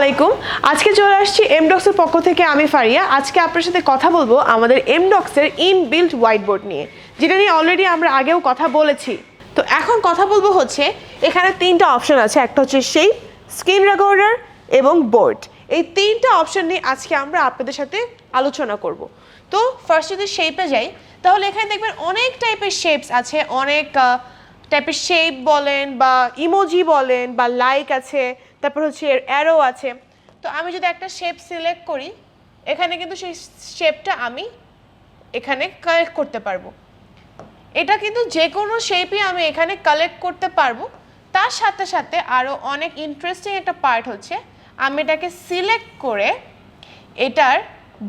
আলাইকুম। আজকে চলে আসছি এমডক্সের পক্ষ থেকে আমি ফারিয়া। আজকে আপনার সাথে কথা বলবো আমাদের এমডক্সের ইনবিল্ট হোয়াইট বোর্ড নিয়ে, যেটা নিয়ে অলরেডি আমরা আগেও কথা বলেছি। তো এখন কথা বলবো হচ্ছে এখানে তিনটা অপশন আছে, একটা হচ্ছে শেপ, স্ক্রিন রেকর্ডার এবং বোর্ড। এই তিনটা অপশন নিয়ে আজকে আমরা আপনাদের সাথে আলোচনা করব। তো ফার্স্ট যদি শেপে যাই, তাহলে এখানে দেখবেন অনেক টাইপের শেপস আছে, অনেক টাইপের শেপ বলেন বা ইমোজি বলেন বা লাইক আছে, তারপর হচ্ছে অ্যারো আছে। তো আমি যদি একটা শেপ সিলেক্ট করি, এখানে কিন্তু সেই শেপটা আমি এখানে কালেক্ট করতে পারবো। এটা কিন্তু যে কোনো শেপই আমি এখানে কালেক্ট করতে পারবো। তার সাথে সাথে আরও অনেক ইন্টারেস্টিং একটা পার্ট হচ্ছে আমি এটাকে সিলেক্ট করে এটার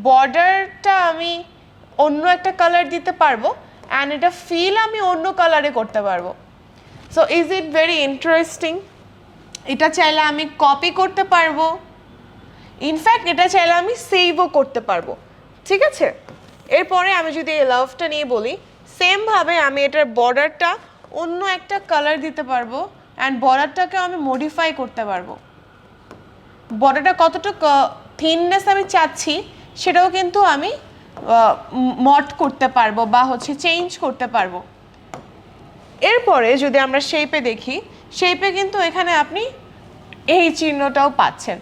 বর্ডারটা আমি অন্য একটা কালার দিতে পারবো অ্যান্ড এটা ফিল আমি অন্য কালারে করতে পারবো। So is it very interesting. এটা চাইলে আমি কপি করতে পারবো, ইনফ্যাক্ট এটা চাইলে আমি সেভও করতে পারবো। ঠিক আছে, এরপরে আমি যদি এই লাভটা নিয়ে বলি, সেমভাবে আমি এটার বর্ডারটা অন্য একটা কালার দিতে পারবো অ্যান্ড বর্ডারটাকে আমি মডিফাই করতে পারবো। বর্ডারটা কতটুকু থিননেস আমি চাচ্ছি সেটাও কিন্তু আমি মড করতে পারবো বা হচ্ছে চেঞ্জ করতে পারবো। এরপরে যদি আমরা শেপে দেখি, শেপে কিন্তু এখানে আপনি এই চিহ্নটাও পাচ্ছেন।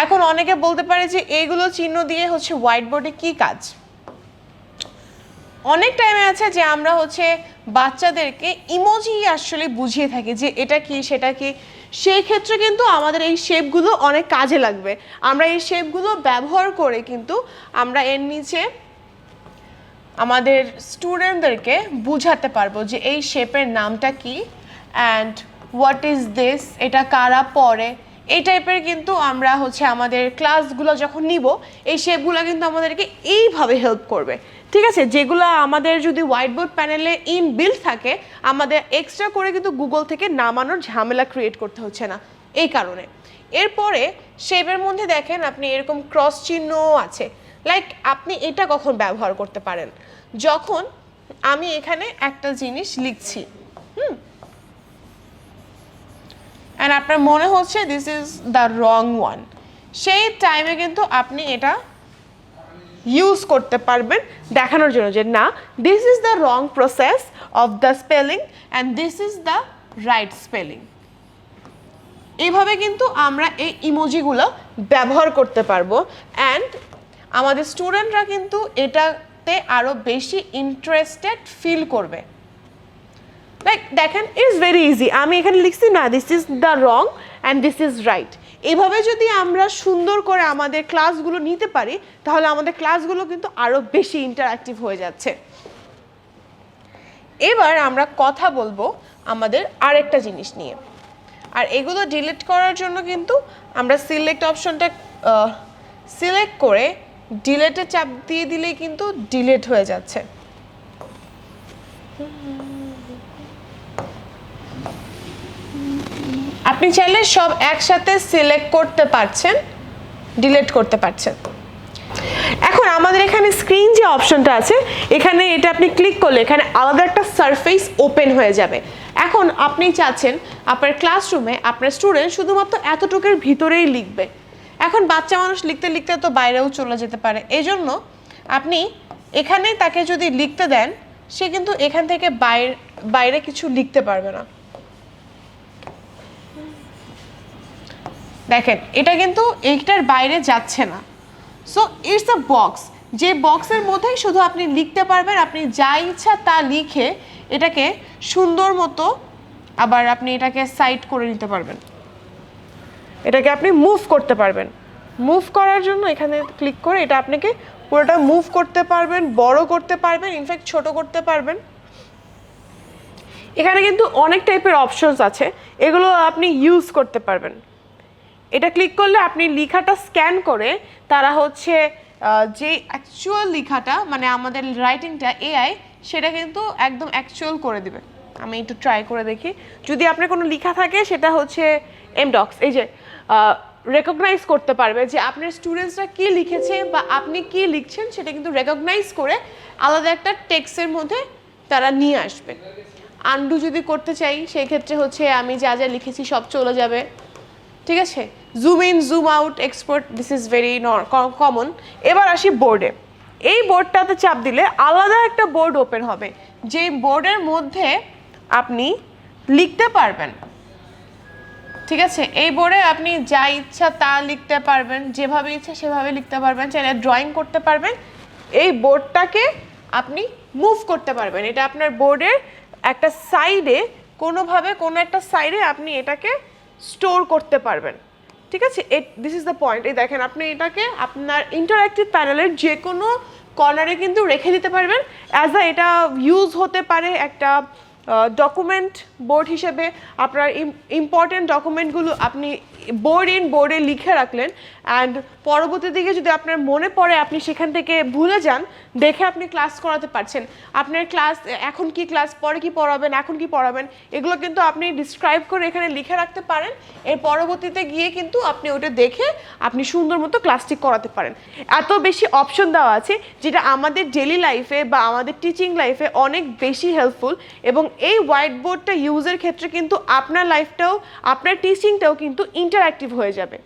এখন অনেকে বলতে পারে যে এইগুলো চিহ্ন দিয়ে হচ্ছে হোয়াইট বোর্ডে কী কাজ। অনেক টাইমে আছে যে আমরা হচ্ছে বাচ্চাদেরকে ইমোজি আসলে বুঝিয়ে থাকি যে এটা কি সেটা কি, সেই ক্ষেত্রে কিন্তু আমাদের এই শেপগুলো অনেক কাজে লাগবে। আমরা এই শেপগুলো ব্যবহার করে কিন্তু আমরা এর নিচে আমাদের স্টুডেন্টদেরকে বুঝাতে পারবো যে এই শেপের নামটা কি অ্যান্ড হোয়াট ইজ দিস, এটা কারা পড়ে, এই টাইপের কিন্তু আমরা হচ্ছে আমাদের ক্লাসগুলো যখন নিব এই শেপগুলো কিন্তু আমাদেরকে এইভাবে হেল্প করবে। ঠিক আছে, যেগুলো আমাদের যদি হোয়াইট বোর্ড প্যানেলে ইনবিল্ট থাকে, আমাদের এক্সট্রা করে কিন্তু গুগল থেকে নামানোর ঝামেলা ক্রিয়েট করতে হচ্ছে না এই কারণে। এরপরে শেপের মধ্যে দেখেন আপনি এরকম ক্রস চিহ্নও আছে। লাইক আপনি এটা কখন ব্যবহার করতে পারেন, যখন আমি এখানে একটা জিনিস লিখছি অ্যান্ড আপনার মনে হচ্ছে this is the wrong one, সেই টাইমে কিন্তু আপনি এটা ইউজ করতে পারবেন দেখানোর জন্য যে না, this is the wrong process of the spelling and this is the right spelling. এইভাবে কিন্তু আমরা এই ইমোজিগুলো ব্যবহার করতে পারবো অ্যান্ড আমাদের স্টুডেন্টরা কিন্তু এটাতে আরও বেশি ইন্টারেস্টেড ফিল করবে। লাইক দেখেন, ইটস ভেরি ইজি। আমি এখানে লিখছি না this is the wrong and this is right. এভাবে যদি আমরা সুন্দর করে আমাদের ক্লাসগুলো নিতে পারি, তাহলে আমাদের ক্লাসগুলো কিন্তু আরও বেশি ইন্টারঅ্যাক্টিভ হয়ে যাচ্ছে। এবার আমরা কথা বলবো আমাদের আরেকটা জিনিস নিয়ে, আর এগুলো ডিলিট করার জন্য কিন্তু আমরা সিলেক্ট অপশনটা সিলেক্ট করে ডিলেটে চাপ দিয়ে দিলেই কিন্তু ডিলিট হয়ে যাচ্ছে। আপনি চাইলে সব একসাথে সিলেক্ট করতে পারছেন, ডিলিট করতে পারছেন। এখন আমাদের এখানে স্ক্রিন যে অপশনটা আছে, এখানে এটা আপনি ক্লিক করলে এখানে আলাদা একটা সারফেস ওপেন হয়ে যাবে। এখন আপনি চাচ্ছেন আপনার ক্লাসরুমে আপনার স্টুডেন্ট শুধুমাত্র এতটুকুর ভিতরেই লিখবে। এখন বাচ্চা মানুষ লিখতে লিখতে তো বাইরেও চলে যেতে পারে, এই জন্য আপনি এখানেই তাকে যদি লিখতে দেন, সে কিন্তু এখান থেকে বাইরে কিছু লিখতে পারবে না। দেখেন, এটা কিন্তু এইটার বাইরে যাচ্ছে না। সো ইটস আ বক্স, যে বক্সের মধ্যেই শুধু আপনি লিখতে পারবেন। আপনি যা ইচ্ছা তা লিখে এটাকে সুন্দর মতো আবার আপনি এটাকে সাইড করে নিতে পারবেন, এটাকে আপনি মুভ করতে পারবেন। মুভ করার জন্য এখানে ক্লিক করে এটা আপনাকে পুরোটা মুভ করতে পারবেন, বড় করতে পারবেন, ইনফ্যাক্ট ছোট করতে পারবেন। এখানে কিন্তু অনেক টাইপের অপশনস আছে, এগুলো আপনি ইউজ করতে পারবেন। এটা ক্লিক করলে আপনি লেখাটা স্ক্যান করে তারা হচ্ছে যে অ্যাকচুয়াল লেখাটা মানে আমাদের রাইটিংটা এআই সেটা কিন্তু একদম অ্যাকচুয়াল করে দিবে। আমি একটু ট্রাই করে দেখি, যদি আপনার কোনো লেখা থাকে সেটা হচ্ছে এমডক্স এই যে রেকগনাইজ করতে পারবে যে আপনার স্টুডেন্টসরা কী লিখেছে বা আপনি কী লিখছেন, সেটা কিন্তু রেকগনাইজ করে আলাদা একটা টেক্সটের মধ্যে তারা নিয়ে আসবে। আন্ডু যদি করতে চাই সেই ক্ষেত্রে হচ্ছে আমি যা যা লিখেছি সব চলে যাবে। ঠিক আছে, zoom in zoom out export, this is very common. এবার আসি বোর্ডে। এই বোর্ডটাতে চাপ দিলে আলাদা একটা বোর্ড ওপেন হবে, যে বোর্ডের মধ্যে আপনি লিখতে পারবেন। ঠিক আছে, এই বোর্ডে আপনি যা ইচ্ছা তা লিখতে পারবেন, যেভাবে ইচ্ছা সেভাবে লিখতে পারবেন, চাইলে ড্রয়িং করতে পারবেন। এই বোর্ডটাকে আপনি মুভ করতে পারবেন, এটা আপনার বোর্ডের একটা সাইডে, কোনোভাবে কোনো একটা সাইডে আপনি এটাকে স্টোর করতে পারবেন। ঠিক আছে, দিস ইজ দ্য পয়েন্ট। এই দেখেন, আপনি এটাকে আপনার ইন্টারঅ্যাক্টিভ প্যানেলের যে কোনো কর্নারে কিন্তু রেখে দিতে পারবেন। এটা ইউজ হতে পারে একটা ডকুমেন্ট বোর্ড হিসেবে। আপনার ইম্পর্টেন্ট ডকুমেন্টগুলো আপনি বোর্ডে লিখে রাখলেন, অ্যান্ড পরবর্তী দিকে যদি আপনার মনে পড়ে আপনি সেখান থেকে ভুলে যান, দেখে আপনি ক্লাস করাতে পারছেন। আপনার ক্লাস এখন কি ক্লাস, পরে কি পড়াবেন, এখন কি পড়াবেন, এগুলো কিন্তু আপনি ডিসক্রাইব করে এখানে লিখে রাখতে পারেন। এর পরবর্তীতে গিয়ে কিন্তু আপনি ওটা দেখে আপনি সুন্দর মতো ক্লাসটি করাতে পারেন। এত বেশি অপশন দেওয়া আছে, যেটা আমাদের ডেলি লাইফে বা আমাদের টিচিং লাইফে অনেক বেশি হেল্পফুল। এবং এই হোয়াইট বোর্ডটা ইউজের ক্ষেত্রে কিন্তু আপনার লাইফটাও, আপনার টিচিংটাও কিন্তু ইন্টারঅ্যাক্টিভ হয়ে যাবে।